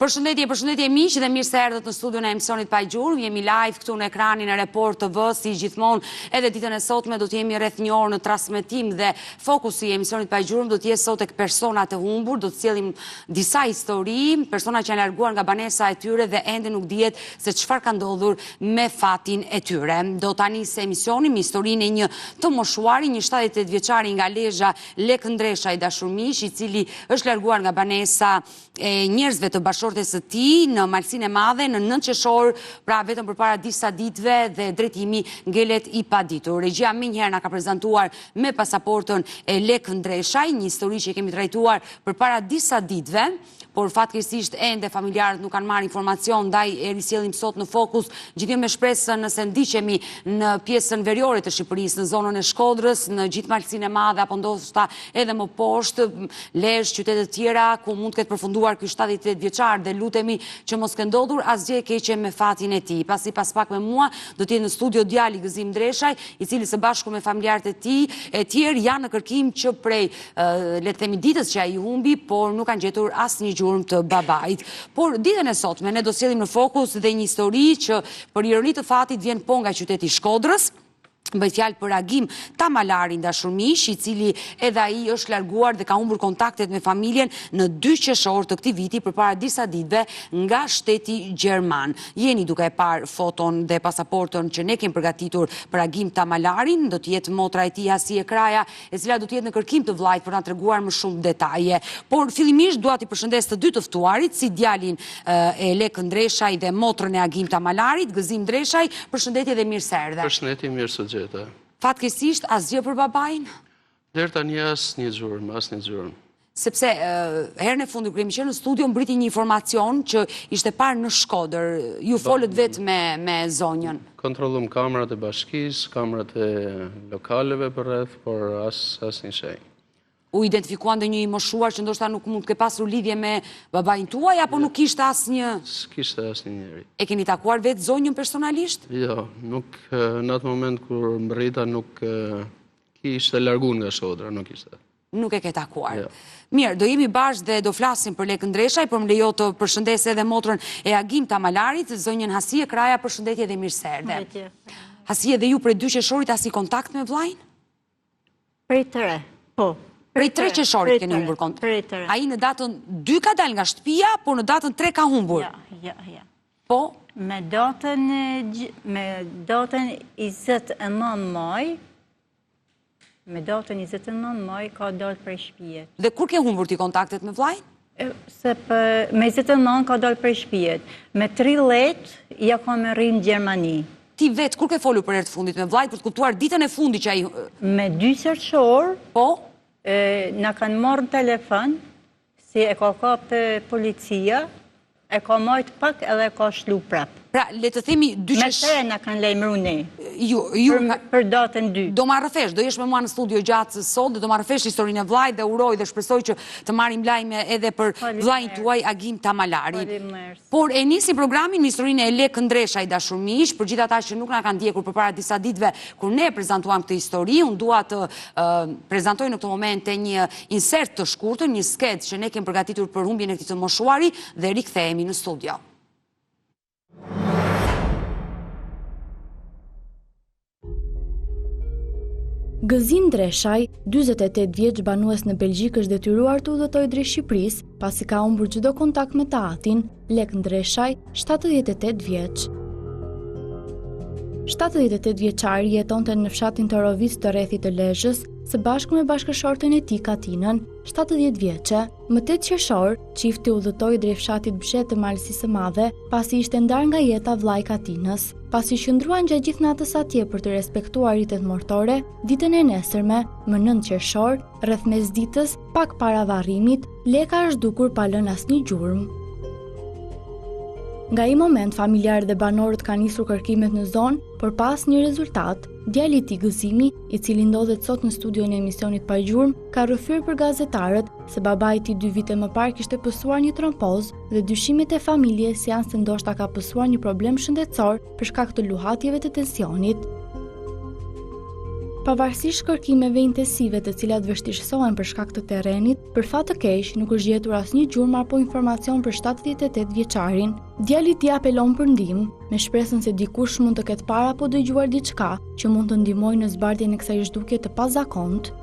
Përshëndetje miq dhe mirë se erdhët në studion e emisionit Pa Gjurmë. Jemi live këtu në ekranin e Report TV, si gjithmonë edhe ditën e sotme do të jemi rreth një orë në transmetim dhe fokusi i emisionit Pa Gjurmë do të jetë sot tek personat e humbur, do të sjellim disa histori, persona që janë larguar nga banesa e tyre dhe ende nuk dihet se çfarë ka ndodhur me fatin e tyre. Do ta nisë emisionin me historinë e një të moshuari, një 78 vjeçari nga Lezhë, Lek Ndresha i dashurmiq, i cili është larguar nga banesa e njerëzve të bashortes së tij në Malsinë e Madhe në 9 qershor, pra vetëm përpara disa ditëve dhe drejtimi ngelet i paditur. Regjia më njëherë na ka prezantuar me pasaportën e Lek Ndreshaj, një histori që kemi trajtuar përpara disa ditëve, por fatkeqësisht ende familjarët nuk kanë marrë informacion, ndaj e risjellim sot në fokus, gjithë me shpresën nëse ndiqemi në pjesën veriore të Shqipërisë, në zonën e Shkodrës, në gjithë Malsinë e Madhe apo ndoshta edhe më poshtë, Lezhë, qytete të tjera ku mund të ketë përfunduar ky 78 vjeçar dhe lutemi që mos ke ndodhur asgjë e keqe me fatin e tij. Pasi pas pak me mua do të jetë në studio djali Gëzim Ndreshaj, i cili së bashku me familjarët e tij e tjerë janë në kërkim që prej le të themi ditës që ai humbi, por nuk kanë gjetur asnjë gjurmë të babait. Por ditën e sotme ne do sjellim në fokus dhe një histori që për ironi të fatit vjen po nga qyteti i Shkodrës. Bëhet fjalë për Agim Tamalarin dashurmiq, i cili edhe ai është larguar dhe ka humbur kontaktet me familjen në 2 qershor të këtij viti përpara disa ditëve nga shteti gjerman. Jeni duke e parë foton dhe pasaportën që ne kemi përgatitur për Agim Tamalarin, do të jetë motra e tij Asie Kraja, e cila do të jetë në kërkim të vllajt për na treguar më shumë detaje. Por fillimisht dua t'i përshëndes të dy të ftuarit, si djalin e Lek Ndreshaj dhe motrën e Agim Tamalarit, Gëzim Ndreshaj. Përshëndetje dhe mirë se erdhe. Përshëndetje, mirë se gjeta. Fatkeqësisht asgjë për babain? Deri tani asnjë gjurmë. Sepse herën e fundit kur kemi qenë në studio mbriti një informacion që ishte parë në Shkodër. Ju folët vetë me zonjën. Kontrollum kamerat e bashkisë, kamerat e lokaleve përreth, por asnjë shenjë. U identifikuan ndonjë i moshuar që ndoshta nuk mund të ketë pasur lidhje me babain tuaj apo nuk kishte asnjë? S'kishte asnjë njeri. E keni takuar vetë zonjën personalisht? Jo, nuk në atë moment kur mbrita nuk kishte larguar nga Shkodra, nuk ishte. Nuk e ke takuar. Jo. Mirë, do jemi bashkë dhe do flasim për Lek Ndreshaj, por më lejo të përshëndes edhe motrën e Agim Tamalarit, zonjën Hasie Kraja, përshëndetje dhe mirë se erdhe. Hasie, dhe ju prej 2 qershorit as i kontakt me vllajin? Prej 3, po. Prej 3 qershorit keni humbur kontakt. Ai në datën 2 ka dalë nga shtëpia, por në datën 3 ka humbur. Ja. Po? Me datën 29 maj ka dalë prej shtëpie. Dhe kur ke humbur ti kontaktet me vllajin? Me 29 ka dalë prej shtëpie. Me 30 ja ka me rrinë në Gjermani. Ti vetë kur ke folur për herë të fundit me vllajt për të kuptuar ditën e fundit që ai me 2 qershor, po? Na kanë marrë në telefon, si e ka kapë policia, e ka marrë pak edhe e ka shlu prap. Pra, le të themi 2 qershor. Me 3 na kanë lajmëruar ne. Për datën 2. Do marrëfesh, do jesh me mua në studio gjatë sot dhe do marrëfesh historinë e vllajt dhe uroj dhe shpresoj që të marrim lajme edhe për vllajin tuaj Agim Tamalari. Por e nisi programin me historinë e Lek Ndreshaj dashurmiq, për gjithë ata që nuk na kanë ndjekur përpara disa ditëve kur ne prezantuam këtë histori, unë dua të prezantoj në këtë moment një insert të shkurtër, një skec që ne kemi përgatitur për humbjen e këtij të moshuari dhe rikthehemi në studio. Gëzim Ndreshaj, 48 vjeç banues në Belgjik, është detyruar të udhëtojë drejt Shqipërisë pasi ka humbur çdo kontakt me tatin. Lek Ndreshaj, 78 vjeç. 78 vjeçari jetonte në fshatin Torovic të rrethit të Lezhës, së bashku me bashkëshorten e tij Katinën, 70 vjeçe. Më 8 qershor, çifti udhëtoi drejt fshatit Bshet të Malsisë së Madhe, pasi ishte ndarë nga jeta vllai Katinës. Pasi qëndruan gjatë gjithë natës atje për të respektuar ritet mortore, ditën e nesërme, më 9 qershor, rreth mesditës, pak para varrimit, Leka është dukur pa lënë asnjë gjurmë. Nga ai moment, familjarët dhe banorët kanë nisur kërkimet në zonë, por pa asnjë rezultat. Djali i tij Gëzimi, i cili ndodhet sot në studion e emisionit Pa Gjurmë, ka rrëfyer për gazetarët se babai i tij 2 vite më parë kishte pësuar një trompoz dhe dyshimet e familjes janë se ndoshta ka pësuar një problem shëndetësor për shkak të luhatjeve të tensionit. Pavarësisht kërkimeve intensive të cilat vështirësohen për shkak të terrenit, për fat të keq nuk është gjetur asnjë gjurmë apo informacion për 78 vjeçarin. Djali i tij apelon për ndihmë, me shpresën se dikush mund të ketë parë apo dëgjuar diçka që mund të ndihmojë në zbardhjen e kësaj zhdukje të pazakontë.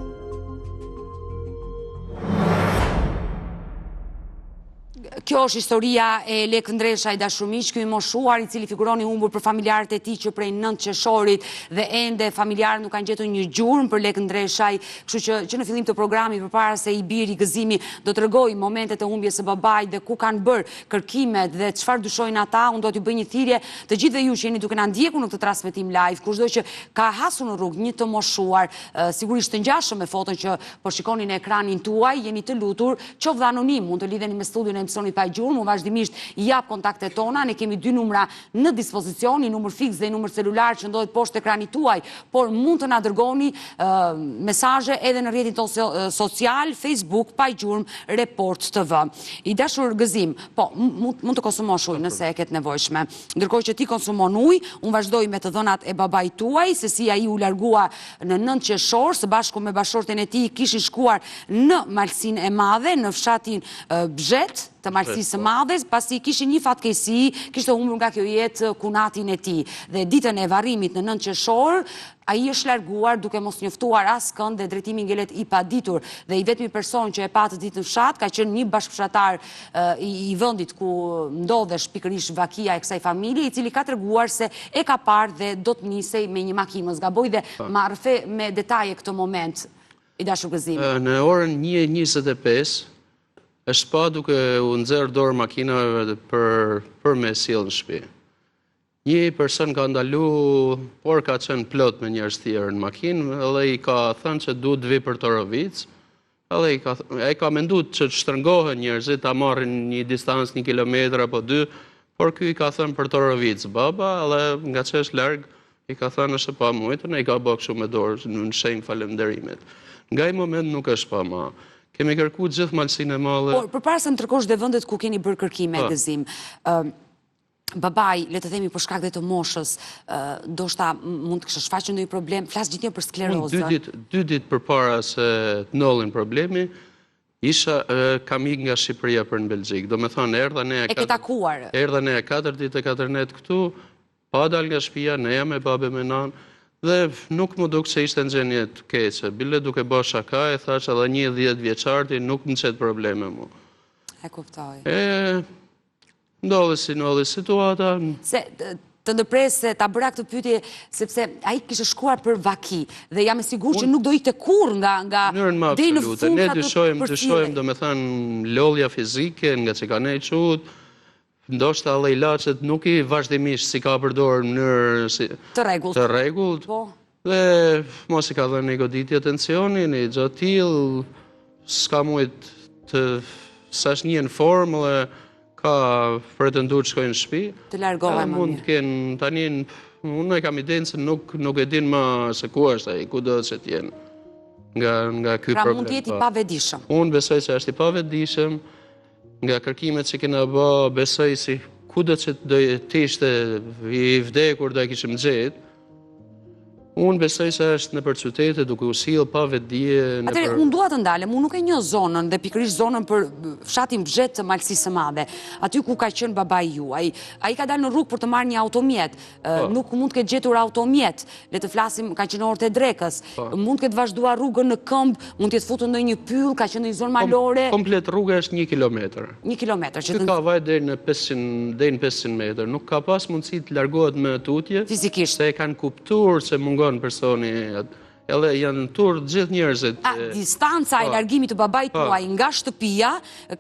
Kjo është historia e Lek Ndresha, i dashur miq, ky i moshuar i cili figuron i humbur për familjarët e tij që prej 9 qershorit dhe ende familjarët nuk kanë gjetur një gjurmë për Lek Ndreshaj, kështu që në fillim të programit përpara se i biri gëzimi do t'rregoj momentet e humbjes së babait dhe ku kanë bërë kërkimet dhe çfarë dyshojnë ata, unë do t'ju bëj një thirrje të gjithëve ju që jeni duke na ndjekur në këtë transmetim live, kushdo që ka hasur në rrugë një të moshuar, sigurisht të ngjashëm me foton që po shikoni në ekranin tuaj, jeni të lutur, qoftë anonim, mund të lidheni me studion e emisionit pa gjurmë, vazhdimisht i jap kontaktet tona, ne kemi 2 numra në dispozicion, një numër fiks dhe një numër celular që ndodhet poshtë ekranit tuaj, por mund të na dërgoni mesazhe edhe në rrjetin tonë social, Facebook, pa gjurmë Report TV. I dashur gëzim, po, mund të konsumosh ujë nëse e ke të nevojshme. Ndërkohë që ti konsumon ujë, unë vazhdoj me të dhënat e babait tuaj, se si ai u largua në 9 qershor, së bashku me bashorten e tij kishin shkuar në Malsinë e Madhe, në fshatin Bzhet, të Malsisë së Madhe, pasi kishin një fatkeqësi, kishte humbur nga kjo jetë kunatin e tij. Dhe ditën e varrimit në 9 qershor, ai është larguar duke mos njoftuar askënd dhe drejtimi ngelet i paditur. Dhe i vetmi person që e pa të ditë në fshat ka qenë një bashkëfshatar i vendit ku ndodhesh pikërisht vakia e kësaj familje, i cili ka treguar se e ka parë dhe do të nisej me një makinë. Mos gaboj dhe ma rrëfe me detaje këtë moment, i dashur gëzim. Në orën 1:25 është pa duke u nxerr dorë makinave për me sjell në shtëpi. Një person ka ndalu, por ka qenë plot me njerëz tjerë në makinë, edhe i ka thënë që duhet vi për Torovic, edhe ai ka menduar që të shtrëngohen njerëzit, ta marrin një distancë 1 kilometër apo 2, por ky i ka thënë për Torovic baba, edhe nga që është larg, i ka thënë është pa mujtën, ai ka bërë kështu me dorë në shenjë falënderimit. Nga ai moment nuk është pa më. Kemi kërkuar gjithë Malsinë e Madhe. Por përpara se të ndërkosh dhe vendet ku keni bërë kërkime gëzim, babai, le të themi për shkak të moshës, ndoshta mund të kishte shfaqur ndonjë problem, flas gjithnjë për sklerozën. 2 ditë përpara se të ndodhin problemi, kam ikë nga Shqipëria për në Belgjik. Do me thonë, e ke takuar. Erdha ne 4 ditë e 4 net këtu, pa dal nga shtëpia, ne jam me babe me nanë, dhe nuk më duk se ishte në gjenje të keqe. Bile duke bë shaka, e thash edhe një 10 vjeçarti nuk më qetë probleme mu. E kuptoj. Ndodhi situata. Se të ndërpres se ta bëra këtë pyetje, sepse ai kishte shkuar për vaki, dhe jam e sigurt që nuk do ikte kurrë nga deri në fund. Ne dyshojmë, do me thënë, lodhja fizike, nga që ka ne qut, ndoshta edhe ilaçet nuk i vazhdimisht si ka përdorur në mënyrë të rregullt. Dhe mos i ka dhënë një goditje atencioni, një gjatë tillë, s'ka mujt të sash një në formë dhe ka pretenduar të shkojnë në shtëpi. Të largohen më mund të kenë tani, unë e kam idenë se nuk e din më se ku është ai, ku do të jetë nga ky problem. Pra mund të jetë i pavetëdijshëm. Unë besoj se është i pavetëdijshëm. Nga kërkimet që kena bë, besoj si kudo që të ishte i vdekur do e kishim gjetë. Unë besoj se është në për qytete duke u sjell pa vetdije. Atëherë, unë dua të ndalem, unë nuk e njoh zonën dhe pikërisht zonën për fshatin Bzhet të Malsisë së Madhe, aty ku ka qenë babai juaj. Ai ka dalë në rrugë për të marrë një automjet. Nuk mund të ketë gjetur automjet. Le të flasim, ka qenë orët e drekës. Mund të ketë vazhduar rrugën në këmbë, mund të jetë futur në një pyll, ka qenë në një zonë malore. Komplet rruga është 1 kilometër. 1 kilometër. Që ka vaj deri në 500 metër. Nuk ka pas mundësi të largohet me tutje. Fizikisht. Se e kanë kuptuar se mungon personi, edhe janë tur gjithë njerëzit. Distanca e largimit të babait tuaj nga shtëpia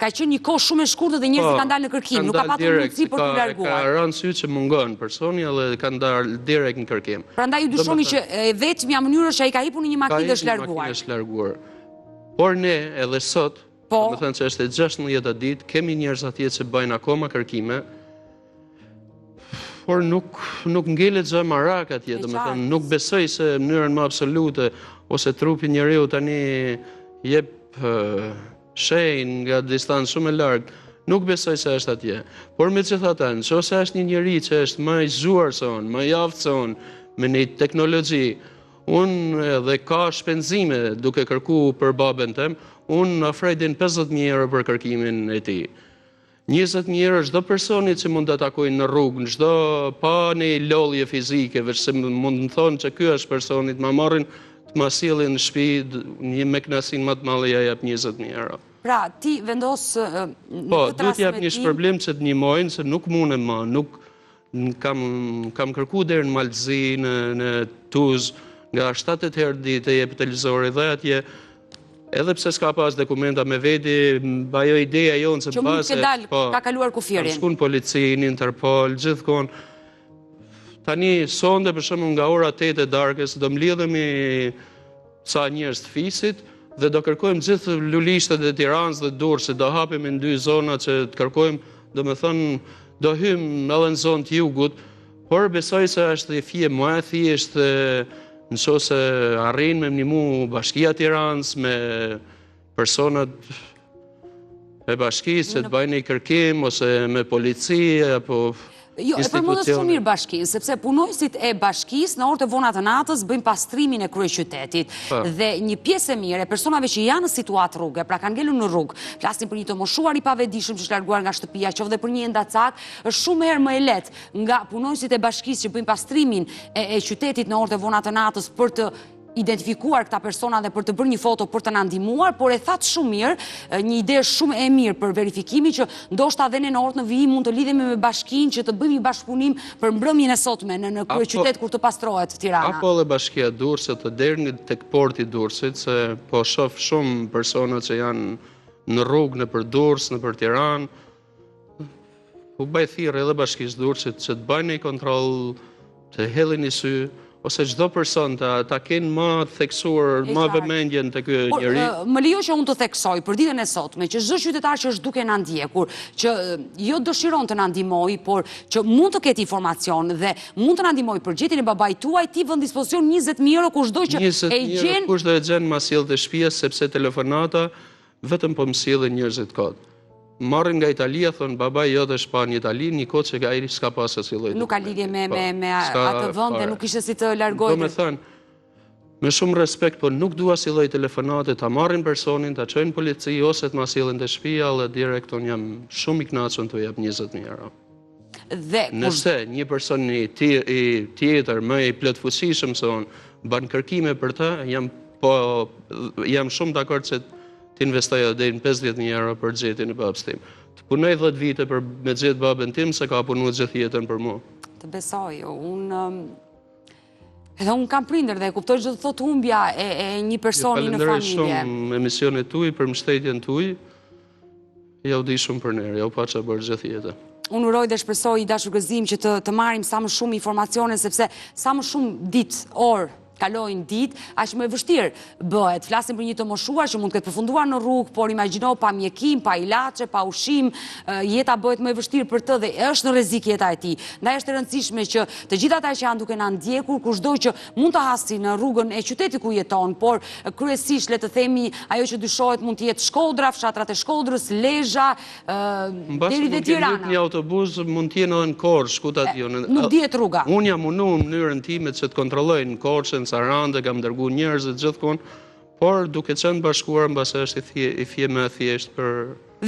ka qenë një kohë shumë e shkurtër dhe njerëzit kanë dalë në kërkim, nuk ka patur mundësi për të larguar. Ka rënë sy që mungon personi edhe kanë dalë direkt në kërkim. Prandaj ju dyshoni që vetmja mënyrë është ai ka hipur në një makinë dhe është larguar. Por ne edhe sot, do të thënë që është e 16 ditë, kemi njerëz atje që bëjnë akoma kërkime. Por nuk ngelet gjë marak atje, do me thënë, nuk besoj se në mënyrën më absolute, ose trupi njeriu tani jep shenjë nga distancë shumë e largë, nuk besoj se është atje. Por me që thata, nëse është një njeri që është më i zgjuar se unë, më i aftë se unë, me një teknologji, unë dhe ka shpenzime duke kërku për babën tem, unë afredin 50.000 euro për kërkimin e ti. 20.000 euro çdo personi që mund të takojnë në rrugë, në çdo pa një lodhje fizike, veç se mund të thonë që ky është personit, ma marrin të ma sjellin në shtëpi, një me knasin më të madhe ja jap 20.000 euro. Pra, ti vendos Po, duhet jap një shpërblim që të ndihmojnë se nuk mundem më, nuk kam kërku deri në Malzi, në Tuz, nga 7-8 herë ditë jep televizori dhe atje. Edhe pse s'ka pas dokumenta me veti, ajo ideja jonë se që mund të dalë, ka kaluar kufirin. Shkun policinë, Interpol, gjithkohon. Tani, sonde për shembull nga ora 8 e darkës, do mlidhemi sa njerëz të fisit dhe do kërkojmë gjithë lulishtet e Tiranës dhe Durrësit, do hapim në 2 zona që të kërkojmë, domethënë do hymë edhe në zonë të jugut, por besoj se është fije më e thjeshtë nëse arrin me ndihmu Bashkia Tiranës, me personat e bashkisë që të bëjnë një kërkim, ose me polici, apo Jo, e përmendës shumë mirë bashkinë, sepse punojësit e bashkisë në orë të vona të natës bëjnë pastrimin e kryeqytetit. Dhe një pjesë e mirë e personave që janë në situatë rrugë, pra kanë ngelur në rrugë, flasin për një të moshuar i pavedishëm që është larguar nga shtëpia, qoftë dhe për një endacak, është shumë herë më e lehtë nga punojësit e bashkisë që bëjnë pastrimin e qytetit në orë të vona të natës për të identifikuar këta persona dhe për të bërë një foto për të na ndihmuar, por e thatë shumë mirë, një ide shumë e mirë për verifikimi që ndoshta dhe ne në orët në vijim mund të lidhemi me bashkinë që të bëjmë një bashkëpunim për mbrëmjen e sotme në kryeqytet kur të pastrohet Tirana. Apo edhe Bashkia Durrësit të deri tek porti i Durrësit, se po shoh shumë persona që janë në rrugë nëpër Durrës, nëpër Tiranë. U bëj thirrje edhe Bashkisë Durrësit që të bëjnë një kontroll, të hellin një sy, ose çdo person ta kenë më theksuar, më vëmendjen te ky njeri. Më lejo që unë të theksoj për ditën e sotme që çdo qytetar që është duke na ndjekur, që jo dëshiron të na ndihmojë, por që mund të ketë informacion dhe mund të na ndihmojë për gjetjen e babait tuaj, ti vën dispozicion 20.000 euro kushdo që e gjen. Kushdo e gjen ma sjell te shtëpia, sepse telefonata vetëm po më sjellin njerëzit kot. Marrin nga Italia, thonë babai jote është pa në Itali, një kohë që ai s'ka pasur si lloj. Nuk ka lidhje me atë vend dhe nuk ishte si të largohej. Domethënë, me shumë respekt, po nuk dua si lloj telefonate, ta marrin personin, ta çojnë polici ose të ma sjellin te shtëpia, dhe direkt unë jam shumë i kënaqur të jap 20.000 euro. Dhe nëse një person i tjetër më i plot fuqishëm se unë bën kërkime për të, jam shumë dakord se të investoj deri në 50.000 euro për gjetjen e babës tim. Të punoj 10 vite për me gjetë babën tim se ka punuar gjithë jetën për mua. Të besoj, edhe unë kam prindër dhe kuptoj që të thot humbja e një personi në familje. Falenderoj shumë emisionet tuaj për mbështetjen tuaj. Ja u di shumë për nerë, ja u pa çfarë bërë gjithë jetën. Unë uroj dhe shpresoj i dashur gëzim që të marrim sa më shumë informacione, sepse sa më shumë ditë, orë, kalojnë ditë, aq më e vështirë bëhet. Flasim për një të moshuar që mund të ketë përfunduar në rrugë, por imagjino pa mjekim, pa ilaçe, pa ushqim, jeta bëhet më e vështirë për të dhe është në rrezik jeta e tij. Ndaj është e rëndësishme që të gjithë ata që janë duke na ndjekur, kushdo që mund të hasi në rrugën e qytetit ku jeton, por kryesisht le të themi ajo që dyshohet mund të jetë Shkodra, fshatrat e Shkodrës, Lezhë, deri te Tirana. Një autobus mund të jenë në Korçë, ku ta diun. Nuk dihet rruga. Unë jam munduar në mënyrën time që të kontrolloj në Korçë, Sarandë, kam dërguar njerëzit gjithkohon, por duke qenë bashkuar mbase është i fije më e thjeshtë për.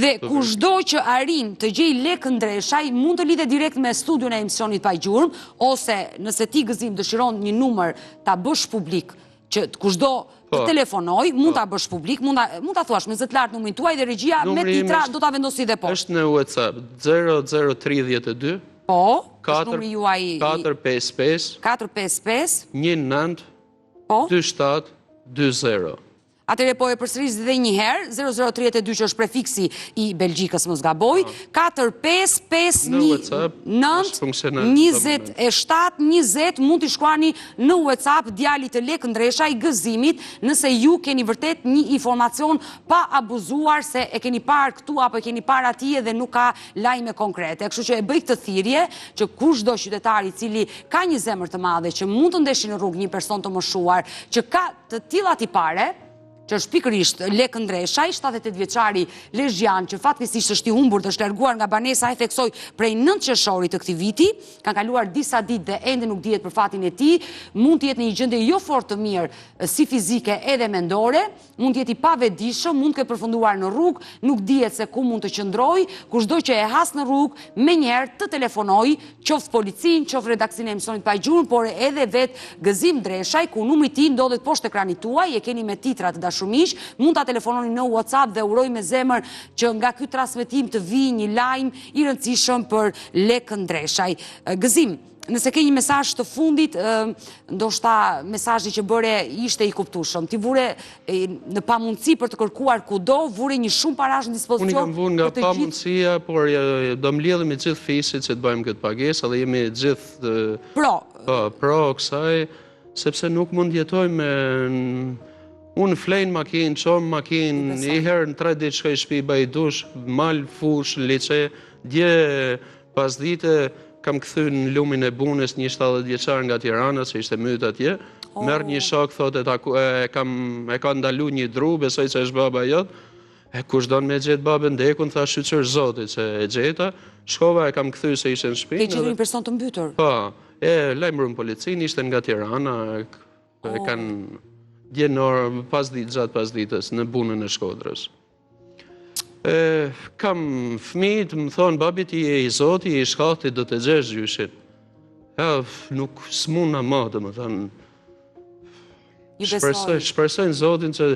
Dhe kushdo që arrin të gjej lek ndreshaj mund të lidhet direkt me studion e emisionit Pa Gjurmë, ose nëse ti gëzim dëshiron një numër ta bësh publik, që kushdo të telefonoj, mund ta bësh publik, mund ta thuash me zë të lartë numrin tuaj dhe regjia me titra do ta vendosi dhe poshtë. Është në WhatsApp 0032 Po, është numri juaj 455 19 2720. Atëre po e përsëris dhe një herë, 0032 që është prefiksi i Belgjikës, mos gaboj, 4559-27-20 mund t'i shkruani në WhatsApp djalit të lek ndresha i gëzimit nëse ju keni vërtet një informacion pa abuzuar se e keni parë këtu apo e keni parë atje dhe nuk ka lajme konkrete. Kështu që e bëj këtë thirrje që kushdo qytetar i cili ka një zemër të madhe që mund të ndeshi në rrugë një person të moshuar, që ka të tilla tipare, që është pikërisht Lek Ndreshaj, 78 vjeçari Lezhjan, që fatkeqësisht është i humbur dhe është larguar nga banesa e theksoi prej 9 qershorit të këtij viti. Kanë kaluar disa ditë dhe ende nuk dihet për fatin e tij. Mund të jetë në një gjendje jo fort të mirë si fizike edhe mendore, mund të jetë i pavetëdijshëm, mund të ketë përfunduar në rrugë, nuk dihet se ku mund të qëndrojë. Kushdo që e has në rrugë, menjëherë të telefonojë, qoftë policinë, qoftë redaksinë e emisionit Pa Gjurmë, por edhe vetë Gëzim Ndreshaj, ku numri i tij ndodhet poshtë ekranit tuaj, e keni me titrat dashumish, mund ta telefononi në WhatsApp dhe uroj me zemër që nga ky transmetim të vijë një lajm i rëndësishëm për Lek Ndreshaj. Gëzim, nëse ke një mesazh të fundit, ndoshta mesazhi që bëre ishte i kuptueshëm. Ti vure në pamundësi për të kërkuar kudo, vure një shumë parash në dispozicion. Unë kam vënë nga pamundësia, por do mbledhemi gjithë fisit që të bëjmë këtë pagesë, dhe jemi gjithë pro kësaj, sepse nuk mund jetojmë unë flejnë makinë, qomë makinë, i herë në 3 ditë shkoj shtëpi, baj dush, mal, fush, lice, dje pas dite kam këthy në lumin e Bunës një 70 vjeçar nga Tirana, që ishte myt atje, merr një shok, thotë e ka ndalu një dru, besoj që është baba jotë, kush don me gjetë babën dekun, tha shqyqër zotit që e gjeta, shkova e kam këthy se ishte në shtëpi. Ke gjetur një person të mbytur? Po, lajmëruan policinë, ishte nga Tirana, e kanë djenor gjatë pas ditës në Bunën e Shkodrës. Kam fëmijët, më thonë, babi ti e i zoti, i shkati, do të gjesh gjyshin. Nuk s'muna ma, dhe më thonë. Shpresojnë zotin që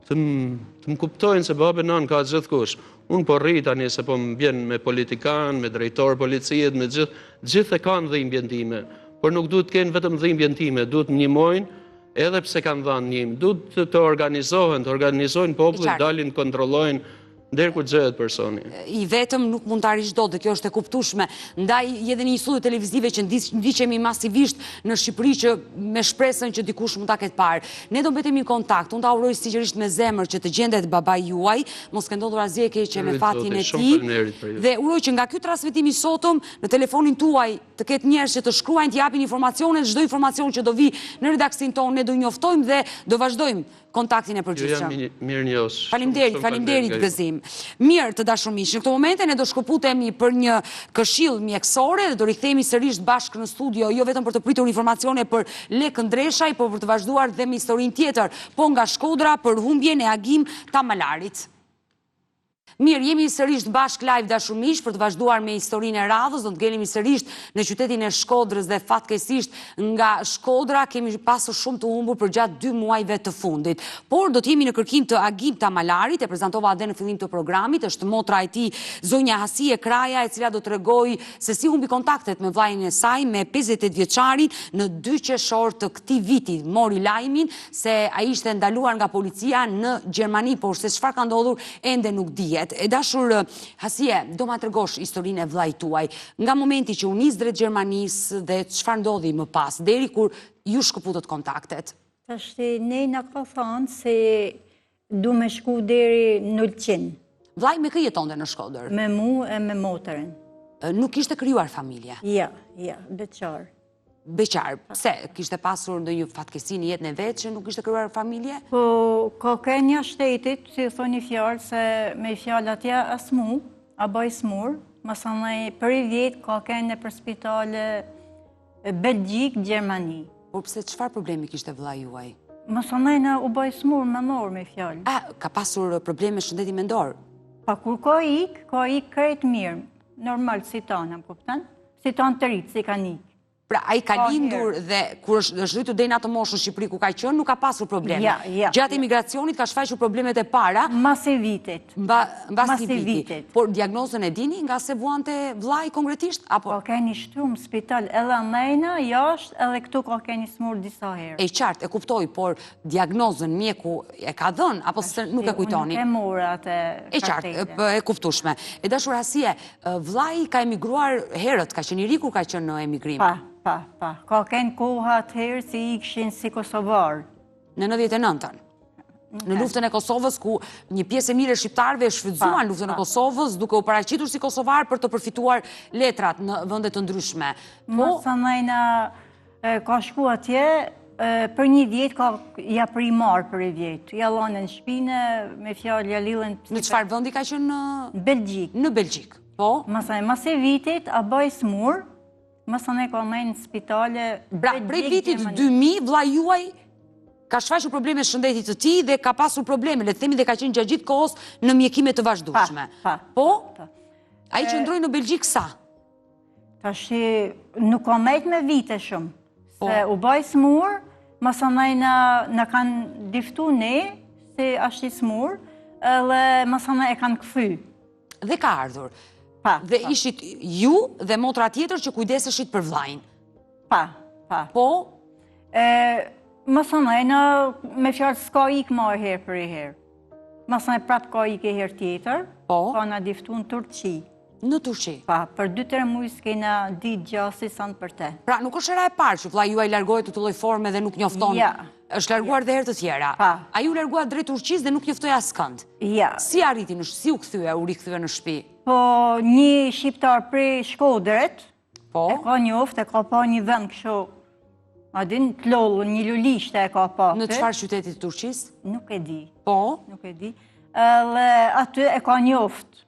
të më kuptojnë se babi nanë ka gjithë kush. Unë po rri tani se po më bjen me politikan, me drejtor policijet, me gjithë e kanë dhimbjen time. Por nuk duhet të kenë vetëm dhimbjen time, duhet më njëmojnë, edhe pse kanë dhanë njëmë, duhet të organizojnë popullin, dalin, kontrollojnë, ndërë kur gjehet personi. I vetëm nuk mund të arish dot, dhe kjo është e kuptueshme. Ndaj edhe një studio televizive që ndiqemi masivisht në Shqipëri që me shpresën që dikush mund ta ketë parë. Ne do mbetemi në kontakt. Unë ta uroj sinqerisht me zemër që të gjendet babai juaj, mos ka ndodhur asgjë e keqe me fatin e tij. Dhe uroj që nga ky transmetim i sotëm në telefonin tuaj të ketë njerëz që të shkruajnë, të japin informacione, çdo informacion që do vi në redaksin tonë ne do njoftojmë dhe do vazhdojmë kontaktin e përgjithshëm. Faleminderit Gëzim. Mirë të dashur miq, në këtë momente ne do shkëputemi për një këshill mjekësore dhe do rikthehemi sërish bashkë në studio, jo vetëm për të pritur informacione për Lek Ndreshaj, por për të vazhduar dhe me historinë tjetër, po nga Shkodra për humbjen e Agim Tamalarit. Mirë, jemi sërish bashkë live dashur miq për të vazhduar me historinë e radhës, do të ngelemi sërish në qytetin e Shkodrës dhe fatkeqësisht nga Shkodra kemi pasur shumë të humbur për gjatë 2 muajve të fundit. Por do të jemi në kërkim të Agim Tamalarit, e prezantova edhe në fillim të programit, është motra e tij zonja Hasie Kraja, e cila do t'rregojë se si humbi kontaktet me vllajën e saj, me 58 vjeçarin në 2 qershor të këtij viti. Mori lajmin se ai ishte ndaluar nga policia në Gjermani, por se çfarë ka ndodhur ende nuk dihet. E dashur Hasie, do ma tregosh historinë e vllajt tuaj, nga momenti që u nis drejt Gjermanisë dhe çfarë ndodhi më pas, deri kur ju shkëputët kontaktet. Tashti Nena ka thënë se du me shku deri në Ulqin. Vllai me kë jetonte në Shkodër? Me mu e me motrën. Nuk kishte krijuar familje? Ja, beqar. Beqar, pse? Kishte pasur ndonjë fatkeqësi në jetën e vet që nuk kishte krijuar familje? Po, ka kënja shtetit, si thoni fjalë, se me fjalë atje as mu, a bëj smur, masanaj për i vjet ka kënja për spitale Belgjik, Gjermani. Por pse çfarë problemi kishte vllai juaj? Masanaj në u bëj smur mendor me fjalë. Ka pasur probleme shëndeti mendor? Pa kur ka ik krejt mirë, normal si tanë, më kupton? Si tanë të rritë, si kanë ik. Pra, ai ka lindur dhe kur është rritur deri në atë moshën në Shqipëri ku ka qenë, nuk ka pasur probleme. Gjatë emigracionit ka shfaqur problemet e para. Mbas e vitit. Mbas i vitit. Por diagnozën e dini nga se vuante vllai konkretisht apo? Ka keni shtrum spital edhe nëjna, jashtë edhe këtu ka keni smur disa herë. E qartë, e kuptoj, por diagnozën mjeku e ka dhënë apo nuk e kujtoni? Unë e mora atë kartete. E qartë, e kuptueshme. E dashur Hasie, vllai ka emigruar herët, ka qenë i ri kur ka qenë në emigrim. Pa. Ka kënë koha atëherë si i këshin si Kosovar. Në 99-ën. Në luftën e Kosovës, ku një pjesë e mire shqiptarëve shfrytzuan luftën e Kosovës, duke u paraqitur si kosovar për të përfituar letrat në vende të ndryshme. Masa nëjna ka shku atje, për një vjetë ja primar për një vjetë. Ja lanë në shpine, me fjallë ja lillën... Në qëfar vëndi ka qenë në... Belgjik. Në Belgjik, po? Mas e vitit, a bëj smur, masane ka mejnë në spitale... Pra, prej vitit 2000, vlla juaj ka shfaqur probleme shëndetit të tij dhe ka pasur probleme, le të themi dhe ka qenë gjatë gjithë kohës në mjekime të vazhdueshme. Po? Ai qëndroi në Belgjik sa? Tash nuk ka mejt me vite shumë. Se u baj smur, masanaj në kanë diftu ne, se ashtë i smur, dhe masanaj e kanë këfy. Dhe ka ardhur. Dhe ishit ju dhe motra tjetër që kujdeseshit për vllajin. Pa. Po? Masanaj me fjallë s'ka ik ma e herë për e herë. Masanaj prapë ka ik e herë tjetër, ka në diftu në Turqi. Në Turqi? Pa, për 2-3 muaj s'kena ditë gjasi sanë për te. Pra, nuk është era e parë që vllai juaj largohet të lloj forme dhe nuk njofton. Është larguar dhe herë të tjera. Ai u largua drejt Turqisë dhe nuk njoftoi askënd. Ja. Si arriti si u rikthye në shtëpi? Po, një shqiptar prej Shkodrët, e ka njoft, e ka pa një vend kështu, a din të lollën, një lulishte e ka pa. Në çfarë qyteti të Turqisë? Nuk e di. Po? Nuk e di. Dhe aty e ka njoft.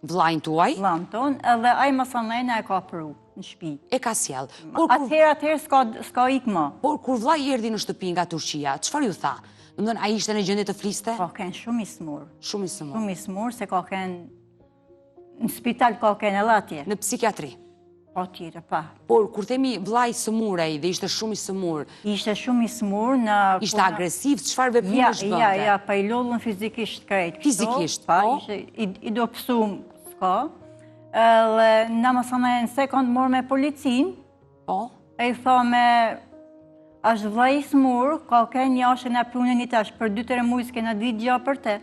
Vllajin tuaj? Vllajin ton, edhe ai masanena e ka pru në shtëpi. E ka sjell. Atëherë s'ka ik më. Por kur vllai erdhi në shtëpi nga Turqia, çfarë ju tha? Domethënë ai ishte në gjendje të fliste? Ka qenë shumë i smur. Shumë i smur. Shumë i smur se ka qenë në spital ka qenë edhe atje. Në psikiatri. Po tjetër, pa. Por kur themi vllai sëmur ai dhe ishte shumë i sëmur. Ishte shumë i sëmur në... Ishte agresiv, çfarë veprimesh bënte? Ja, pa i lollën fizikisht krejt. Fizikisht, po? I do pësum s'ka. Dhe na mësana e në sekund morë me policin. Po? E i tha me... Ashtë vllai i smur, ka kënë një ashtë në punën i tash, për 2-3 muaj s'kena ditë gjë për te.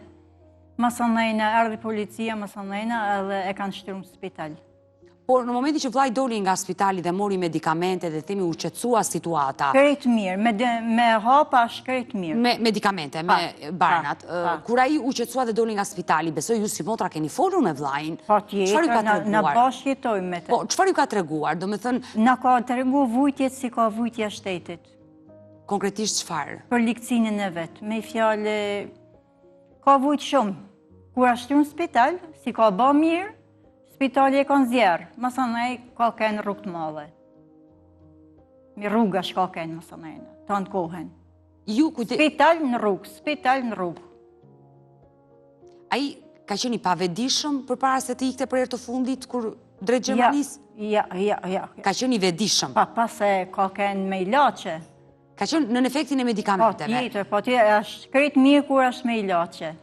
Masanajna, erdhi policia, masanajna, edhe e kanë shtyrë në spital. Por në momenti që vllai doli nga spitali dhe mori medikamente dhe themi u qetësua situata. Krejt mirë, me hapa është krejt mirë. Me medikamente, me barnat. Kur ai u qetësua dhe doli nga spitali, besoj ju si motra keni folur me vllain. Po tjetër, në bashkë jetojmë me te. Po, çfarë ju ka treguar? Domethënë, na ka tregu vujtjet si ka vujtja shtetit. Konkretisht çfarë? Për ligësinën e vet, me fjalë ka vujt shumë. Kur ashtu në spital, si ka bë mirë, spitali e kanë zjerë, masanaj ka kënë rrugë të madhe. Mi rruga shka kënë masanajnë, të në kohën. Spital në rrugë. Ai ka qenë i pavedishëm për para se të ikte për herë të fundit, kur drejt Gjermanisë? Ja. Ka qenë i vedishëm? Pa se ka kënë me ilaçe. Ka qenë në efektin e medikamenteve? Po tjetër, është krejt mirë kur është me ilaçe.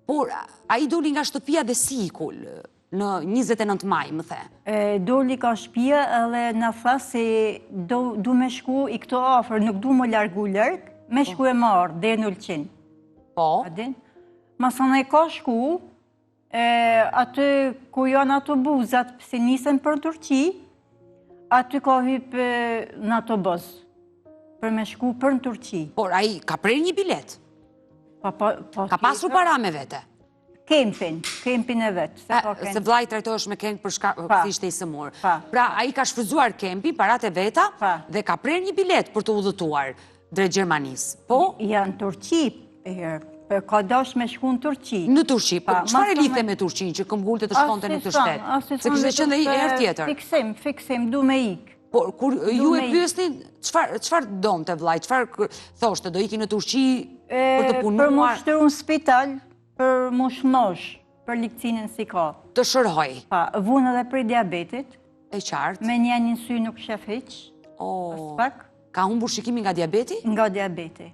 Por, ai doli nga shtëpia dhe si ikull? Në 29 maj, më the. Doli ka shtëpia edhe në tha se du me shku i këto afer, nuk du më largu lërg, me shku e marë, dhe në Ulqin. Po? Masana e ka shku, aty ku janë autobuzat, si nisen për Turqi, aty ka hypë në autobus, për me shku për në Turqi. Por, ai ka prej një bilet? Ka pasur para me vete? Kempin e vetë. Se vllai trajtohesh me kemp për shkak se ishte i sëmur. Pra, ai ka shfrytzuar kempi, parat e veta, dhe ka prerë një bilet për të udhëtuar drejt Gjermanisë. Po? Ja, në Turqi, ka dash me shku në Turqi. Në Turqi, po çfarë e lidhte me Turqin që këmbgulte të shkonte në këtë shtet? Se kishte qenë dhe i herë tjetër. Fiksim, du me ik. Por, kur ju e pyesni, çfarë donte vllai, çfarë thoshte, do iki në Turqi për të punuar? Për më shtyrë në spital, për mosh, për ligësinën si ka. Të shërhoj? Pa, vunë edhe për diabetit. E qartë? Me një sy nuk shef hiq. Ka humbur shikimin nga diabeti? Nga diabeti.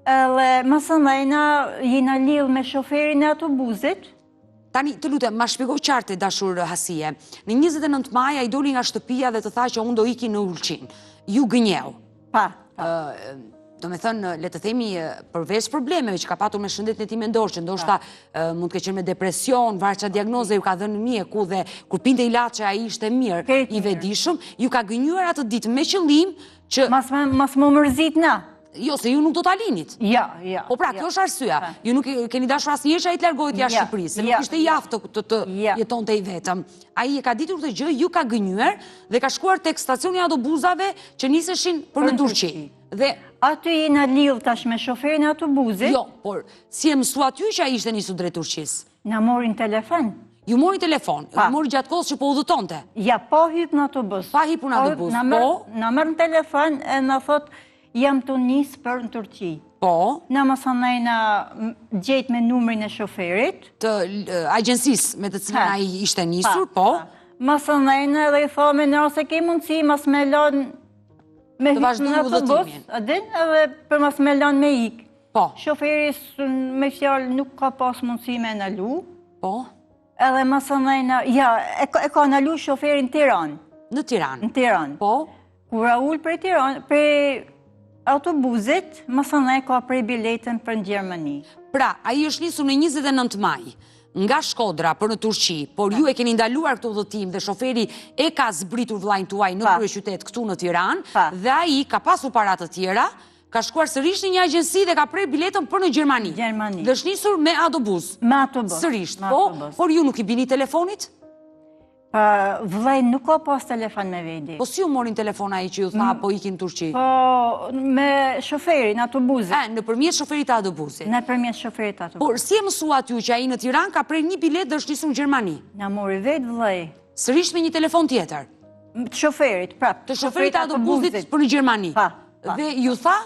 Edhe mësëndajna jena lidhë me shoferin e autobuzit. Tani, të lutem, ma shpjegoj qartë dashur Hasie. Në 29 maj, ai doli nga shtëpia dhe të tha që unë do iki në Ulqin. Ju gënjeu. Pa. Do me thënë, le të themi, përveç problemeve që ka patur me shëndetin e tij mendor, që ndoshta mund të ketë qenë me depresion, varqa diagnoze ju ka dhënë mjeku dhe kur pinte ilaçe ai ishte mirë, i vedishëm, ju ka gënjur atë ditë me qëllim që... Mas më mërzit na. Jo, se ju nuk do t'alinit. Ja. Po pra, kjo është arsyeja. Ju nuk keni dashur asnjëherë që ai të largohet jashtë Shqipërisë, se nuk ishte jaftë të jetonte i vetëm. Ai e ka ditur këtë gjë, ju ka gënjur dhe ka shkuar tek stacioni i autobuzave që niseshin për në Turqi. Dhe Aty jena lidhë tash me shoferin e autobusit, jo, por si e mësua ty që ai ishte nisur drejt Turqisë? na morin telefon. Ju mori telefon, ju mori gjatë kohës që po udhëtonte. Ja, pa hyp në autobus. Pa hipur në autobus, po? Na merr në telefon e na thot, jam të nisë për në Turqi. Po, Na më sanajna gjejt me numrin e shoferit. të agjensisë me të cilën ai ishte nisur, po. Ma sanajna dhe i thome në ose ke mundësi, mas me lën me Të vazhdojnë hyp në autobus, udhëtimin. a din, edhe për mas me lën me ik. Po, Shoferi me fjalë nuk ka pas mundësi me nalu, po, edhe ma sanajna, ja, e ka nalu shoferin në Tiranë, në Tiranë. në Tiranë. Po, Kura ullë prej Tiranë, prej autobusit, ma sanaj ka prej biletën për në Gjermani. pra, ai është nisur në 29 maj nga Shkodra për në Turqi, por ju e keni ndaluar këtë udhëtim dhe shoferi e ka zbritur vllajën tuaj në kryeqytet këtu në Tiranë dhe ai ka pasur para të tjera, ka shkuar sërish në një agjenci dhe ka prerë biletën për në Gjermani. Gjermani. Dhe është nisur me autobus. Me autobus. Sërish, me po, autobus. por ju nuk i bini telefonit? Pa, vllai nuk ka pas telefon me vedi. Po si ju morin telefon ai që ju tha po ikin në Turqi? Po, me shoferin, autobusit. Nëpërmjet shoferit të autobusit. Në përmjet shoferit autobusit. Por si e mësua ty që ai në Tiranë ka prerë një bilet dhe është nisur në Gjermani? Na mori vetë vllai. Sërish me një telefon tjetër. Të shoferit, prap. Të shoferit të autobusit për në Gjermani. Pa. Dhe ju tha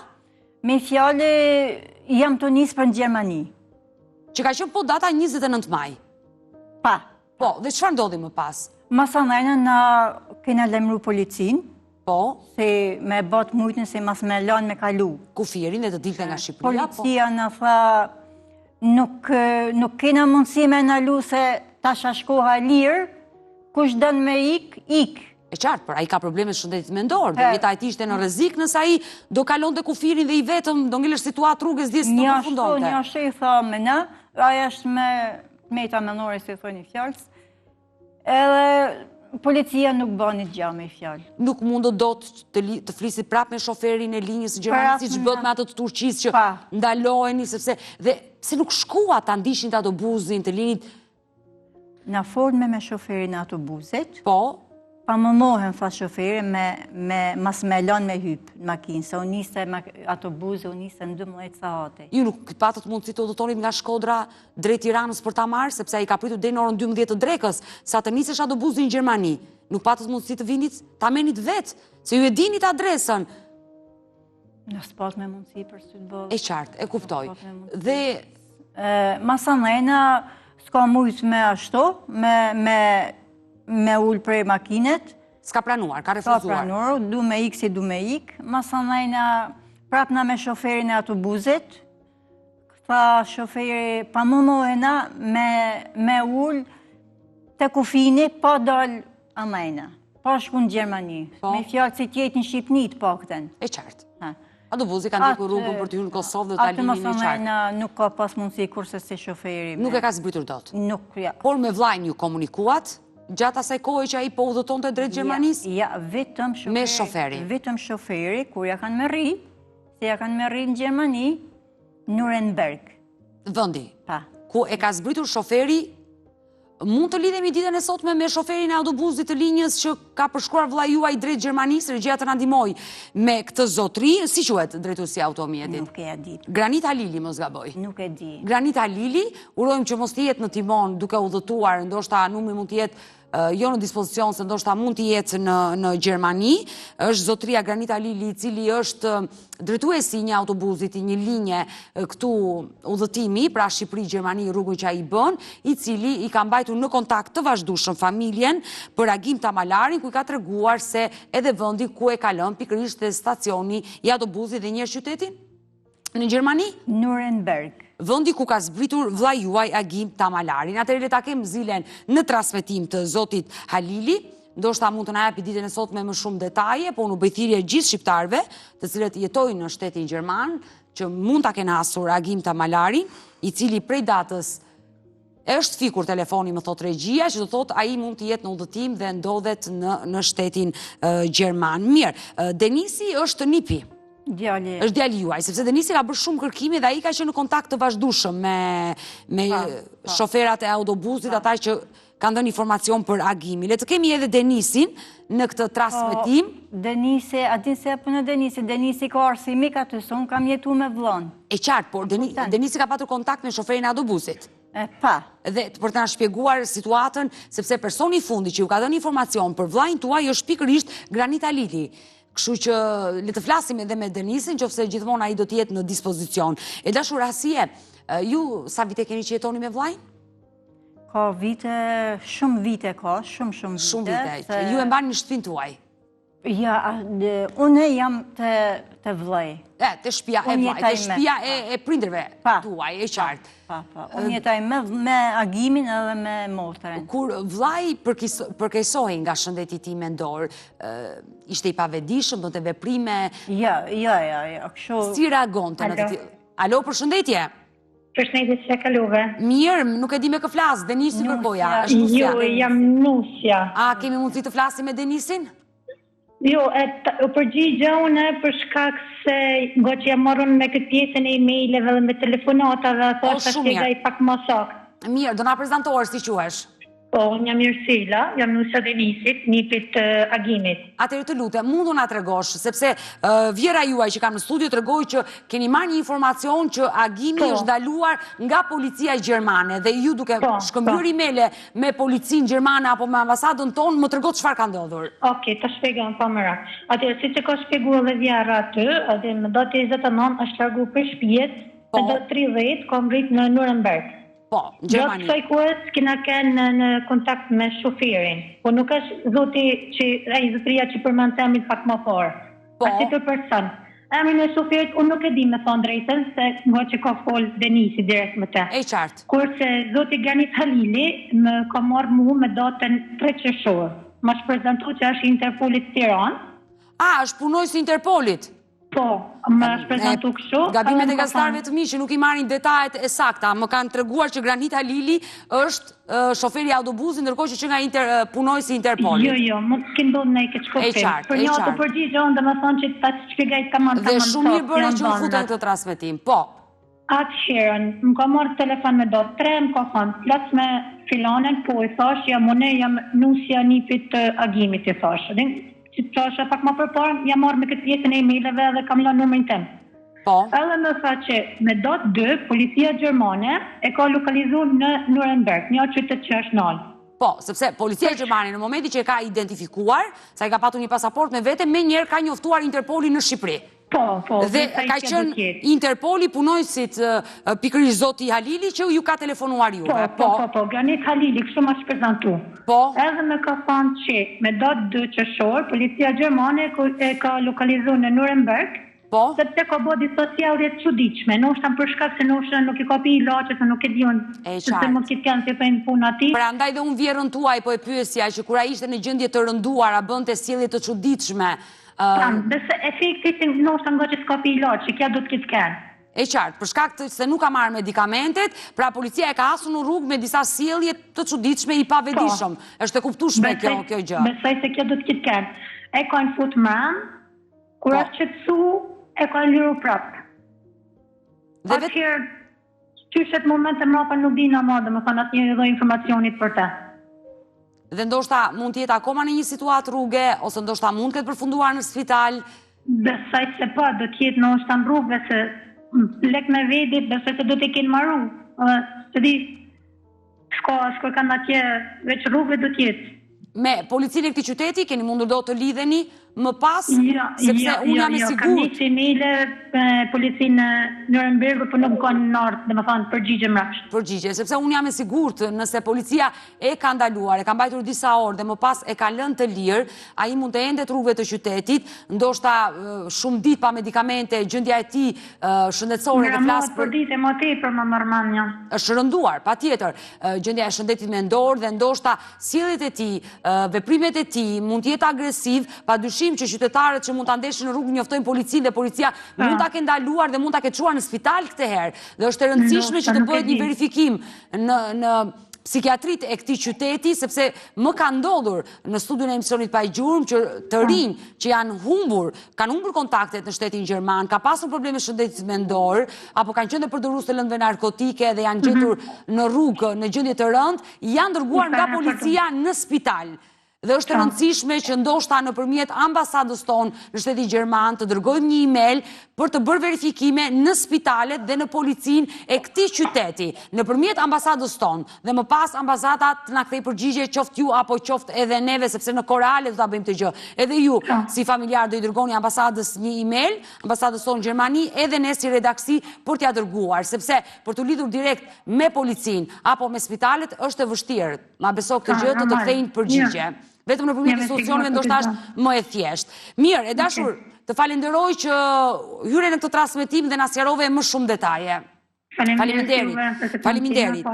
Me fjale, jam të nisë për në Gjermani. që ka qenë po data 29 maj. Pa. Po, dhe çfarë ndodhi më pas? Masanajna na kena lemru policin, Po, se me bat mujtën se mas me lanë me kalu. kufirin dhe të dilte nga Shqipëria, po. Policia në tha, nuk kena mundësi me nalu se tash shkoha lirë, kush dënë me ik. E qartë, për ai ka probleme shëndetit mendor, dhe jeta e tij ishte në rrezik nëse ai do kalonte kufirin dhe i vetëm do ngelesh situatë rrugës dhe s'do përfundonte. Një ashtu i tha me në, aja është me meta menore, si thoni fjalës, edhe policia nuk bani gjë me fjalë. Nuk mundë do të flisi prap me shoferin e linjës së Gjermanisë, siç bët me atë të Turqisë që ndaloheni, sepse dhe pse nuk shkua ta ndishin të autobusin të linjit. Na folme me shoferin e autobusit, Po, pa më mohen, tha shoferi, mas me lanë me hypë në makinë, se unë niste autobuse, unë niste në 12 sahate. ju nuk patët mundësi të udhëtonit nga Shkodra drejt Tiranës për ta marrë, sepse ai ka pritur deri në orën 12 të drekës, sa të nisesh autobusi në Gjermani. Nuk patët mundësi të vinit, ta menit vetë, se ju e dinit adresën. Në s'pas me mundësi për së të bëllë. E qartë, e kuptoj. Dhe Masanajna s'ka mujtë me ashtu, me ullë prej makinet. s'ka pranuar, ka Ka refuzuar. pranuar, du me ik si du me ik. Masanajna prapna me shoferin e autobusit. Tha shoferi, pa më mohena me ullë të kufini, pa dal amajna. Pa shku në Gjermani. Me fjallë që tjetë në Shqipni të pakten. E qartë. Autobusi ka ndikur rrugën për të hyrë në Kosovë dhe Atë Talinin e qartë. Masanajna nuk ka pas mundësi kurse si shoferi. Nuk e ka zbritur dot. Nuk, ja. Por me vllajën ju komunikuat gjatë asaj kohe që ai po udhëtonte drejt Gjermanisë? Ja, vetëm shoferi. Me shoferin. Vetëm shoferi, kur ja kanë merri, se ja kanë merri në Gjermani, Nuremberg. Vendi Pa. ku e ka zbritur shoferi. Mund të lidhemi ditën e sotme me shoferin e autobusit të linjës që ka përshkruar vllai juaj drejt Gjermanisë, regjia të na ndihmoj me këtë zotëri, si quhet drejtuesi i automjetit? Nuk e ditë. Granit Halili, mos gaboj. Nuk e di. Granit Halili, urojmë që mos të jetë në timon duke udhëtuar, ndoshta numri mund të jetë jo në dispozicion, se ndoshta mund të jetë në Gjermani. Është zotëria Granit Halili, i cili është drejtuesi i një autobusit, i një linje këtu udhëtimi, pra Shqipëri-Gjermani, rrugën që ai bën, i cili i ka mbajtur në kontakt të vazhdueshëm familjen për Agim Tamalarin, ku i ka treguar se edhe vendi ku e kalon pikërisht te stacioni i autobusit dhe një qytetin në Gjermani? Nuremberg. Vendi ku ka zbritur vllai juaj Agim Tamalarin. Atëherë le ta kem zilen në transmetim të zotit Halili, ndoshta mund të na japi ditën e sotme më shumë detaje, po unë bëjthirje gjithë shqiptarëve, të cilët jetojnë në shtetin gjerman, që mund ta kenë hasur Agim Tamalarin, i cili prej datës është fikur telefoni, më thot regjia, që do thot ai mund të jetë në udhëtim dhe ndodhet në shtetin gjerman. Mirë, Denisi është nipi. Djali. Është djali juaj, sepse Denisi ka bërë shumë kërkime dhe ai ka qenë në kontakt të vazhdueshëm me shoferat e autobusit, ata që kanë dhënë informacion për agimin. Le të kemi edhe Denisin në këtë transmetim. Denisi, a din se punë Denisi ka arsimik aty, se unë kam jetu me vllon. E qartë, por Denisi ka patur kontakt me shoferin e autobusit. Pa. Dhe për të na shpjeguar situatën, sepse personi i fundi që ju ka dhënë informacion për vllajin tuaj është pikërisht Granita Lili. Kështu që le të flasim edhe me Denisin, qofse gjithmonë ai do të jetë në dispozicion. E dashur Asie, ju sa vite keni që jetoni me vllajin? Ka vite, shumë vite ka, shumë vite. Shumë vite. Ju e mbani në shtëpinë tuaj? Ja, unë jam të vllai. Të shtëpia e vllajit, të shtëpia e prindërve tuaj, e qartë. Pa. Unë jetaj me agimin edhe me motrën. Kur vllai përkeqësohej nga shëndeti i tij mendor, ishte i pavetëdijshëm, bënte veprime? Ja, kështu. Si reagonte në të tillë? Alo, përshëndetje. Përshëndetje, se kalove. Mirë, nuk e di me kë flas, Denisi kërkoja. Jo, jam Nusja. A kemi mundësi të flasim me Denisin? Jo, u përgjigja unë për shkak se nga që jam marrën me këtë pjesën e e-maileve dhe me telefonata dhe thoshta shpjegaj pak më saktë. Mirë, do na prezantohesh si quhesh? Po, unë jam Mirësila, jam Nusja Denisit, nipit agimit. Atëherë të lutem, mund të na tregosh, sepse vjera juaj që kam në studio tregoi që keni marrë një informacion që agimi është ndaluar nga policia gjermane dhe ju duke shkëmbyer emaile me policinë gjermane apo me ambasadën tonë, më tregot çfarë ka ndodhur. Okej, ta shpjegoj pa më radh. Atëherë siç e ka shpjeguar edhe vjera aty, atë më datë 29 është largu për shtëpijet, me datë 30 ka mbrit në Nuremberg. Po, në Gjermani. Gjatë kësaj kohës kena kënë në kontakt me shoferin, po nuk është zoti që ai zotëria që përmend emrin pak më parë. Po. Ashtu të person. Emrin e shoferit unë nuk e di me thënë drejtën se nga që ka fol Denisi direkt me të. E qartë. Kurse zoti Granit Halili më ka marrë mua me datën 3 qershor. Më shprezentu që është Interpolit Tiranë. Është punojës i Interpolit. Po, më është prezentu kështu. Gabimet e gazetarëve të mi që nuk i marrin detajet e sakta, më kanë treguar që Granita Lili është shoferi i autobusit, ndërkohë që nga punojësi i Interpolit. Jo, mund të ndodhë në këtë shkopim. Për një të përgjigje, unë dhe më thonë që ta shpjegaj kamon. Dhe shumë mirë bëre që u futën këtë transmetim. Po. Atëherën, më ka marrë telefon me datë 3, më ka thonë, flas me filanen, po i thash, jam Nusja nipit agimit, i thash. Që të thashe pak më përparë, jam marrë me këtë pjesën e e-maileve dhe kam lënë numrin tim. Po. Edhe më tha që me datë 2, policia gjermane e ka lokalizuar në Nuremberg, një qytet që është nalë. Po, sepse policia gjermane në momenti që e ka identifikuar, sa i ka patur një pasaport me vete, me njerë ka njoftuar Interpoli në Shqipëri. Po. Dhe ka qenë Interpoli punojësit pikërisht zoti Halili që ju ka telefonuar juve. Po, Granit Halili, kështu më shprezentu. Po. Edhe me ka thënë që me datë 2 qershor, policia gjermane e ka lokalizuar në Nuremberg, sepse ka bërë disa sjellje të çuditshme, ndoshta për shkak se ndoshta nuk i ka pi ilaçet, se nuk e diun, sepse mund të kenë të bëjnë punë aty. Prandaj dhe unë vjerën tuaj po e pyesja që kur ai ishte në gjendje të rënduar, a bënte sjellje të çuditshme. Dhe se efekti ndoshta nga që s'ka pi ilaç, që kjo do të ketë kënë. E qartë, për shkak se nuk ka marrë medikamentet, pra policia e ka hasur në rrugë me disa sjellje të çuditshme i pavetëdijshëm. Është e kuptueshme kjo gjë. Besoj se kjo do të ketë kënë. E ka në fut mran, kur është qetësu, e ka liru prapë. Atëherë, qyshet momente mrapa nuk di në madhe, më thonë atë një dhe informacionit për te. Dhe ndoshta mund t'jetë akoma në një situatë rrugë, ose ndoshta mund këtë përfunduar në spital? Besoj se po, do t'jetë ndoshta në rrugë, se lek me vedit, besoj se do t'i kenë maru. Se di, shko kanë atje, veç rrugëve do t'jetë. Me policinë e këtij qyteti, keni mundur do të lidheni më pas, sepse unë jam e sigurt. Kam një emaile me policinë në Nuremberg, por nuk kanë ardhur, domethënë përgjigje mbrapsht. Përgjigje, sepse unë jam e sigurt, nëse policia e ka ndaluar, e ka mbajtur disa orë dhe më pas e ka lënë të lirë, ai mund të endet rrugëve të qytetit, ndoshta shumë ditë pa medikamente, gjendja e tij shëndetësore dhe flas për ditë më tepër më marrmanja. Është rënduar, patjetër, gjendja e shëndetit mendor dhe ndoshta sjelljet e tij, veprimet e tij mund të jetë agresiv, padyshim që qytetarët që mund ta ndeshin në rrugë njoftojnë policinë dhe policia mund ta ketë ndaluar dhe mund ta ketë çuar në spital këtë herë. Dhe është e rëndësishme që të bëhet një verifikim psikiatrit e këtij qyteti, sepse më ka ndodhur në studion e emisionit Pa i Gjurmë që të rinj që kanë humbur kontaktet në shtetin gjerman, ka pasur probleme shëndetit mendor, apo kanë qenë përdorues të lëndëve narkotike dhe janë gjetur në rrugë në gjendje të rëndë, janë dërguar nga policia në spital. Dhe është e rëndësishme që ndoshta nëpërmjet ambasadës tonë në shtetin gjerman të dërgojmë një email për të bërë verifikime në spitalet dhe në policinë e këtij qyteti, nëpërmjet ambasadës tonë, dhe më pas ambasada të na kthej përgjigje qoftë ju apo qoftë edhe neve, sepse në korale do ta bëjmë të gjë. Edhe ju si familjar do i dërgoni ambasadës një email, ambasadës tonë në Gjermani, edhe ne si redaksi për t'ia dërguar, sepse për të lidhur direkt me policinë apo me spitalet është e vështirë. Ma beso këtë gjë të kthejnë përgjigje. Vetëm nëpërmjet institucioneve ndoshta është më e thjeshtë. Mirë, e dashur, të falenderoj që hyre në këtë transmetim dhe na sqarove më shumë detaje. Faleminderit.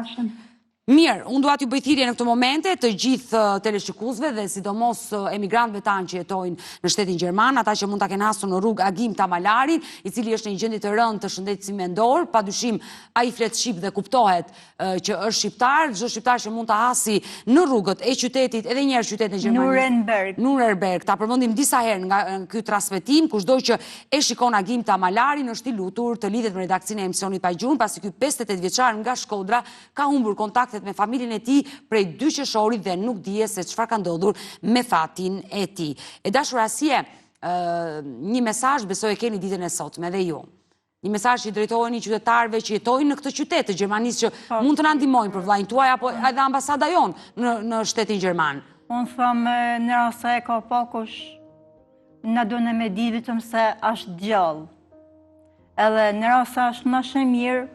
Mirë, unë dua t'ju bëj thirrje në këtë momente të gjithë teleshikuesve dhe sidomos emigrantëve tanë që jetojnë në shtetin gjerman, ata që mund ta kenë hasur në rrugë Agim Tamalarin, i cili është në një gjendje të rëndë të shëndetit mendor, padyshim ai flet shqip dhe kuptohet që është shqiptar, çdo shqiptar që mund ta hasi në rrugët e qytetit, edhe një herë qytetin e Gjermanisë. Nuremberg. Ta përmendim disa herë nga ky transmetim, kushdo që e shikon Agim Tamalarin është i lutur të lidhet me redaksinë e emisionit Pa i Gjurmë, pasi ky 58 vjeçar nga Shkodra ka humbur kontaktet me familjen e tij prej 2 qershorit dhe nuk dije se çfarë ka ndodhur me fatin e tij. E dashur Asie, një mesazh besoj e keni ditën e sotme edhe ju. Një mesazh që i drejtoheni qytetarëve që jetojnë në këtë qytet të Gjermanisë që mund të na ndihmojnë për vllajën tuaj apo edhe ambasada jonë në shtetin gjerman. Unë thëmë në rast se ka pakush na done me di vetëm se është gjallë. Edhe në rast se është më shumë mirë,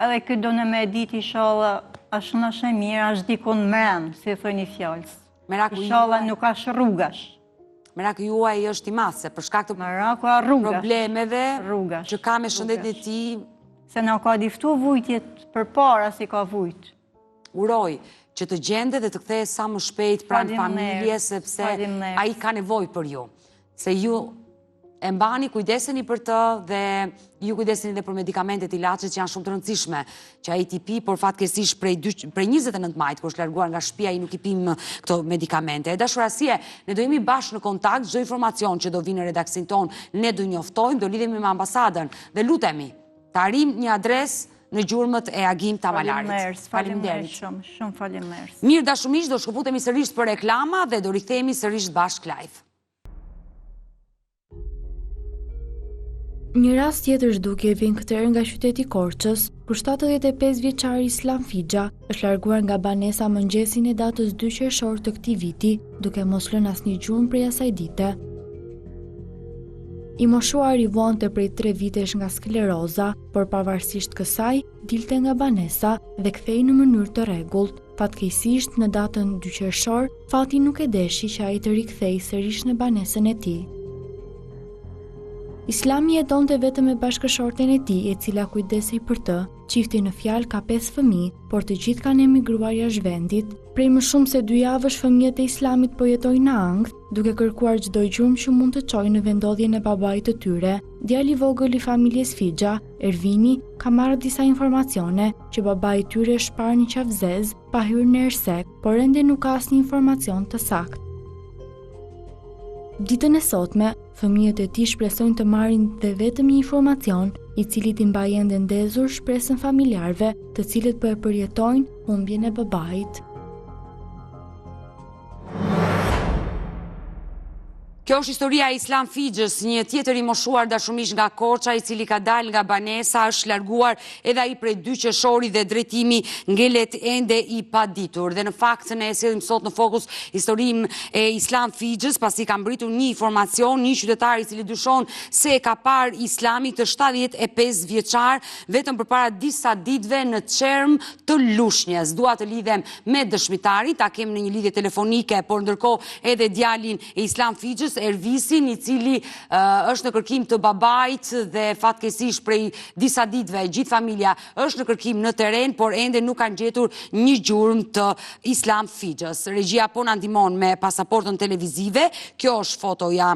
edhe këtë done me dit inshallah është në shumë mirë, është dikun mërem, si thoni fjallës. Inshallah nuk është rrugash. Meraku juaj është i madh, se për shkak të problemeve që ka me shëndetin e tij, se na ka diftu vujtjet përpara si ka vujt. Uroj që të gjende dhe të kthehet sa më shpejt pranë familje, sepse ai ka nevojë për ju. Se ju e mbani, kujdeseni për të dhe ju kujdeseni dhe për medikamentet, ilaçet që janë shumë të rëndësishme, që ai t'i pi, por fatkeqësisht prej 29 majit, kur është larguar nga shtëpia, ai nuk i pim këto medikamente. E dashur Asie, ne do jemi bashkë në kontakt, çdo informacion që do vinë në redaksin ton, ne do njoftojmë, do lidhemi me ambasadën dhe lutemi të arrijmë një adresë në gjurmët e Agim Tamalarit. Faleminderit shumë faleminderit. Mirë dashur miq, do shkëputemi sërish për reklama dhe do rikthehemi sërish bashkë live. Një rast tjetër zhdukje vjen këtë herë nga qyteti Korçës, ku 75 vjeçari Islam Fixha është larguar nga banesa mëngjesin e datës 2 qershor të këtij viti, duke mos lënë asnjë gjurmë prej asaj dite. I moshuari vonte prej 3 vitesh nga skleroza, por pavarësisht kësaj, dilte nga banesa dhe kthehej në mënyrë të rregullt. Fatkeqësisht në datën 2 qershor, fati nuk e deshi që ai të rikthehej sërish në banesën e tij. Islami jetonte vetëm me bashkëshorten e tij, e cila kujdesej për të. Çifti në fjalë ka 5 fëmijë, por të gjithë kanë emigruar jashtë vendit. Prej më shumë se 2 javësh fëmijët e Islamit po jetojnë në ankth, duke kërkuar çdo gjurmë që mund të çojë në vendodhjen e babait të tyre. Djali i vogël i familjes Fixha, Ervini, ka marrë disa informacione që babai i tyre është parë një qafzez pa hyrë në ersek, por ende nuk ka asnjë informacion të saktë. Ditën e sotme, fëmijët e tij shpresojnë të marrin dhe vetëm një informacion, i cili t'i mbajë ende ndezur shpresën familjarëve, të cilët po e përjetojnë humbjen e babait. Kjo është historia e Islam Fixhës, një tjetër i moshuar dashumish nga Korça, i cili ka dalë nga banesa, është larguar edhe ai prej 2 qershorit dhe drejtimi ngelet ende i paditur. Dhe në fakt ne e sillim sot në fokus historinë e Islam Fixhës, pasi ka mbritur një informacion, një qytetar i cili dyshon se ka parë Islamin të 75 vjeçar vetëm përpara disa ditëve në Çerm të Lushnjës. Dua të lidhem me dëshmitarin, ta kem në një lidhje telefonike, por ndërkohë edhe djalin e Islam Fixhës, Ervisin, i cili është në kërkim të babait dhe fatkeqësisht prej disa ditëve gjithë familja është në kërkim në terren, por ende nuk kanë gjetur një gjurmë të Islam Fixhës. Regjia po na ndihmon me pasaportën televizive. Kjo është fotoja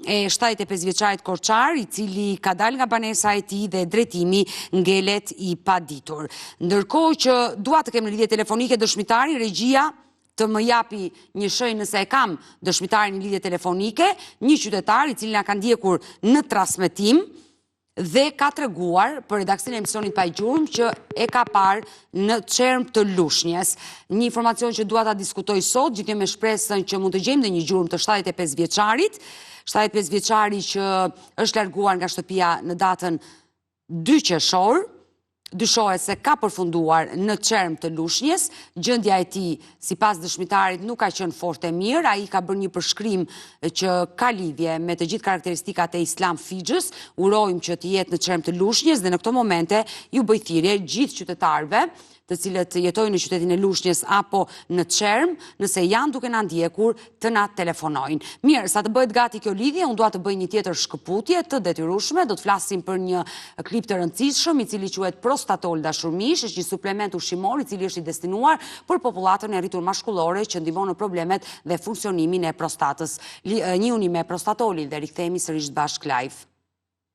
e 75 vjeçarit Korçar, i cili ka dalë nga banesa e tij dhe drejtimi ngelet i paditur. Ndërkohë që dua të kem në lidhje telefonike dëshmitarin, regjia të më japi një shenjë nëse e kam dëshmitarin në lidhje telefonike, një qytetar i cili na ka ndjekur në transmetim dhe ka treguar për redaksinë e emisionit Pa i Gjurmë që e ka parë në çerm të Lushnjës. Një informacion që dua ta diskutoj sot, gjithë me shpresën që mund të gjejmë në një gjurmë të 75 vjeçarit, 75 vjeçari që është larguar nga shtëpia në datën 2 qershor. Dyshohet se ka përfunduar në çerm të Lushnjës, gjendja e tij sipas dëshmitarit nuk ka qenë fort e mirë, ai ka bërë një përshkrim që ka lidhje me të gjithë karakteristikat e Islam Fixhës. Urojmë që të jetë në çerm të Lushnjës dhe në këto momente ju bëj thirrje gjithë qytetarëve të cilët jetojnë në qytetin e Lushnjës apo në çerm, nëse janë duke na ndjekur, të na telefonojnë. Mirë, sa të bëhet gati kjo lidhje, unë dua të bëj një tjetër shkëputje të detyrueshme, do të flasim për një klip të rëndësishëm i cili quhet Prostatol Dashurmish, është një suplement ushqimor i cili është i destinuar për popullatën e rritur mashkullore që ndihmon në problemet dhe funksionimin e prostatës. Njihuni me Prostatolin dhe rikthehemi sërish bashk live.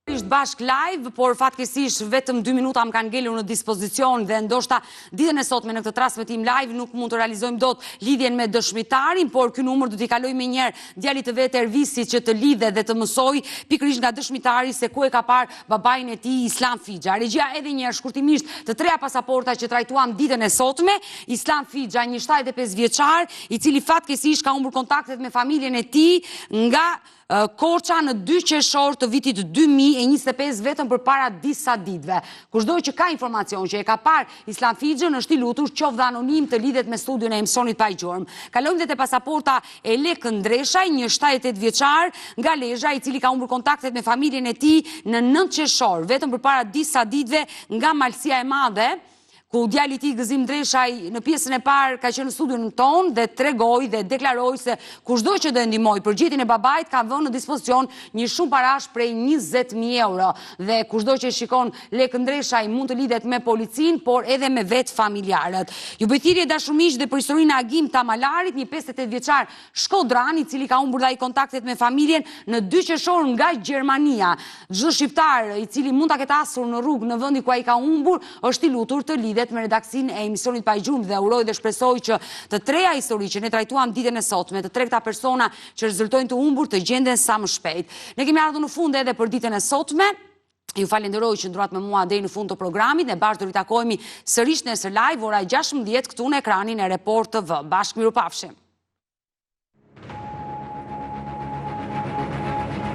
Bashk live, por fatkeqësisht vetëm 2 minuta më kanë ngelur në dispozicion dhe ndoshta ditën e sotme në këtë transmetim live nuk mund të realizojmë dot lidhjen me dëshmitarin, por ky numër do t'i kaloj menjëherë djalit të vet Ervisit që të lidhe dhe të mësoj pikërisht nga dëshmitari se ku e ka parë babain e tij Islam Fixha. Regjia edhe një herë shkurtimisht të treja pasaporta që trajtuam ditën e sotme, Islam Fixha, një 75 vjeçar i cili fatkeqësisht ka humbur kontaktet me familjen e tij nga Korça në 2 qershor të vitit 2025 vetëm përpara disa ditëve. Kushdo që ka informacion që e ka parë Islam Fixhën është i lutur qoftë anonim të lidhet me studion e emisionit Pa i Gjurmë. Kalojmë dhe te pasaporta e Lek Ndreshaj, një 78 vjeçar nga Lezhë, i cili ka humbur kontaktet me familjen e tij në 9 qershor vetëm përpara disa ditëve nga Malësia e Madhe, ku djali i tij Gëzim Ndreshaj në pjesën e parë ka qenë në studion ton dhe tregoi dhe deklaroi se kushdo që do e ndihmoj për gjetjen e babait ka vënë në dispozicion një shumë parash prej 20.000 euro dhe kushdo që shikon Lek Ndreshaj mund të lidhet me policin, por edhe me vetë familjarët. Ju bëj thirrje dashurmiq dhe për historinë e Agim Tamalarit, një 58 vjeçar shkodran i cili ka humbur ai kontaktet me familjen në 2 qershor nga Gjermania. Çdo shqiptar i cili mund ta ketë asur në rrugë në vendin ku ai ka humbur është i lutur të lidhet me redaksinë e emisionit Pa i Gjurmë dhe uroj dhe shpresoj që të treja histori që ne trajtuam ditën e sotme, të tre këta persona që rezultojnë të humbur të gjenden sa më shpejt. Ne kemi ardhur në fund edhe për ditën e sotme. Ju falenderoj që ndruat me mua deri në fund të programit, ne bashkë do ritakohemi sërish nesër live ora 16 këtu në ekranin e Report TV. Bashkë mirupafshim.